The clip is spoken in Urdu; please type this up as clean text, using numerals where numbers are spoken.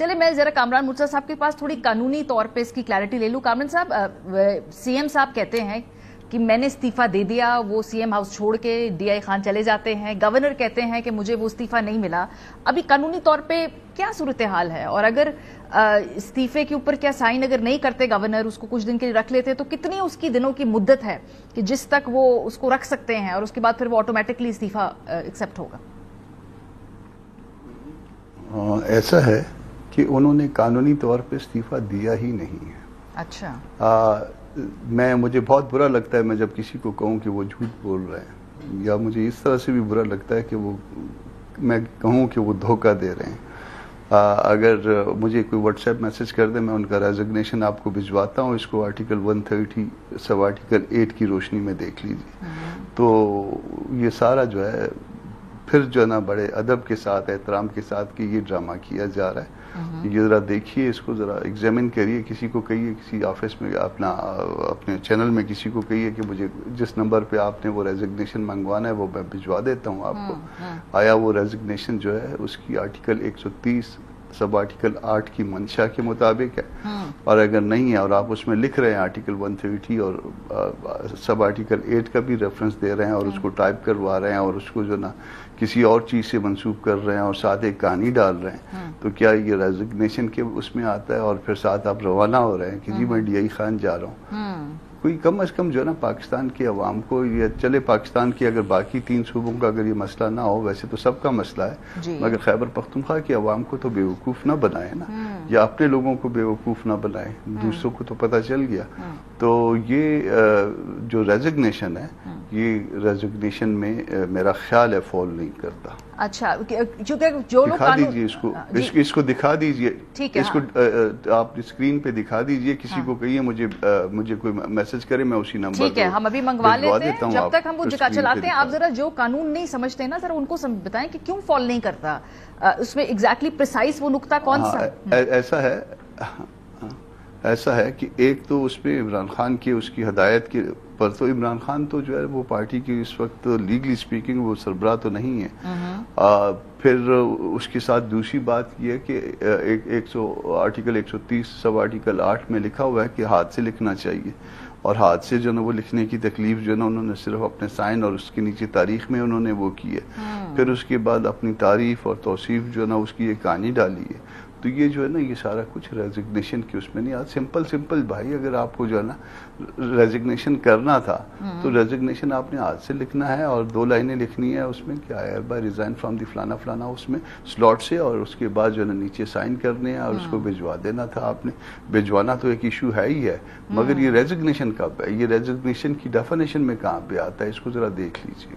چلے میں ذرا کامران مرتضیٰ صاحب کے پاس تھوڑی قانونی طور پہ اس کی کلیئرٹی لے لوں. کامران صاحب، سی ایم صاحب کہتے ہیں کہ میں نے استعفیٰ دے دیا، وہ سی ایم ہاؤس چھوڑ کے ڈی آئی خان چلے جاتے ہیں. گورنر کہتے ہیں کہ مجھے وہ استعفیٰ نہیں ملا. ابھی قانونی طور پہ کیا صورتحال ہے؟ اور اگر استعفے کے اوپر کیا سائن اگر نہیں کرتے گورنر، اس کو کچھ دن کے لیے رکھ لیتے، تو کتنی اس کی دنوں کی مدت ہے کہ جس تک وہ اس کو رکھ سکتے ہیں اور اس کے بعد پھر وہ آٹومیٹکلی استعفیٰ ایکسیپٹ ہوگا؟ ایسا ہے کہ انہوں نے قانونی طور پہ استعفیٰ دیا ہی نہیں ہے. اچھا. مجھے بہت برا لگتا ہے میں جب کسی کو کہوں کہ وہ جھوٹ بول رہے ہیں، یا مجھے اس طرح سے بھی برا لگتا ہے کہ میں کہوں کہ وہ دھوکہ دے رہے ہیں. اگر مجھے کوئی واٹس ایپ میسج کر دے، میں ان کا ریزگنیشن آپ کو بھجواتا ہوں. اس کو آرٹیکل 130 سب آرٹیکل 8 کی روشنی میں دیکھ لیجیے. تو یہ سارا جو ہے پھر جو ہے نا بڑے ادب کے ساتھ، احترام کے ساتھ کہ یہ ڈرامہ کیا جا رہا ہے. یہ ذرا دیکھیے، اس کو ذرا ایگزامن کریے. کسی کو کہیے، کسی آفس میں اپنے چینل میں کسی کو کہیے کہ مجھے جس نمبر پہ آپ نے وہ ریزگنیشن منگوانا ہے وہ میں بھجوا دیتا ہوں آپ کو. آیا وہ ریزگنیشن جو ہے اس کی آرٹیکل 130 سب آرٹیکل 8 کی منشا کے مطابق ہے؟ اور اگر نہیں ہے اور آپ اس میں لکھ رہے ہیں آرٹیکل 130 اور سب آرٹیکل 8 کا بھی ریفرنس دے رہے ہیں اور اس کو ٹائپ کروا رہے ہیں اور اس کو جو نا کسی اور چیز سے منسوب کر رہے ہیں اور ساتھ ایک کہانی ڈال رہے ہیں، تو کیا یہ ریزگنیشن کے اس میں آتا ہے؟ اور پھر ساتھ آپ روانہ ہو رہے ہیں کہ جی میں ڈی آئی خان جا رہا ہوں. کوئی کم از کم جو ہے نا پاکستان کے عوام کو، یہ چلے پاکستان کی اگر باقی 3 صوبوں کا اگر یہ مسئلہ نہ ہو، ویسے تو سب کا مسئلہ ہے، مگر خیبر پختونخوا کے عوام کو تو بیوقوف نہ بنائے نا، یا اپنے لوگوں کو بیوقوف نہ بنائے. دوسروں کو تو پتہ چل گیا. تو یہ جو ریزگنیشن ہے، یہ ریزگنیشن میں میرا خیال ہے فال نہیں کرتا. اچھا، چونکہ جو لوگ دکھا دیجیے اس کو دکھا دیجیے، اس کو آپ اسکرین پہ دکھا دیجیے. کسی کو کہیے مجھے کوئی میسج کرے، میں اسی نمبر ٹھیک ہے ہم ابھی منگوا لیتے ہیں. جب تک ہم وہ چلاتے ہیں، آپ ذرا جو قانون نہیں سمجھتے نا، ذرا ان کو بتائیں کہ کیوں فال نہیں کرتا. اس میں ایگزیکٹلی پریسائز وہ نقطہ کون سا؟ ایسا ہے کہ ایک تو اس پہ عمران خان کی اس کی ہدایت کے پر، تو عمران خان تو جو ہے وہ پارٹی کی اس وقت لیگلی سپیکنگ وہ سربراہ تو نہیں ہے. پھر اس کے ساتھ دوسری بات یہ ہے کہ آرٹیکل 130 سب آرٹیکل 8 میں لکھا ہوا ہے کہ ہاتھ سے لکھنا چاہیے، اور ہاتھ سے جو ہے وہ لکھنے کی تکلیف جو ہے نا انہوں نے صرف اپنے سائن اور اس کے نیچے تاریخ میں انہوں نے وہ کی ہے. پھر اس کے بعد اپنی تعریف اور توصیف جو ہے نا اس کی ایک کہانی ڈالی ہے. تو یہ جو ہے نا یہ سارا کچھ ریزگنیشن کی اس میں نہیں آتا. سمپل بھائی، اگر آپ کو جو ہے نا ریزگنیشن کرنا تھا تو ریزگنیشن آپ نے ہاتھ سے لکھنا ہے اور 2 لائنیں لکھنی ہے. اس میں کیا ہے، بائی ریزائن فرام دی فلانا فلانا، اس میں سلاٹ سے، اور اس کے بعد جو ہے نا نیچے سائن کرنے ہیں اور اس کو بھجوا دینا تھا. آپ نے بھجوانا تو ایک ایشو ہے ہی ہے، مگر یہ ریزگنیشن کب ہے؟ یہ ریزگنیشن کی ڈیفینیشن میں کہاں پہ آتا ہے؟ اس کو ذرا دیکھ لیجیے.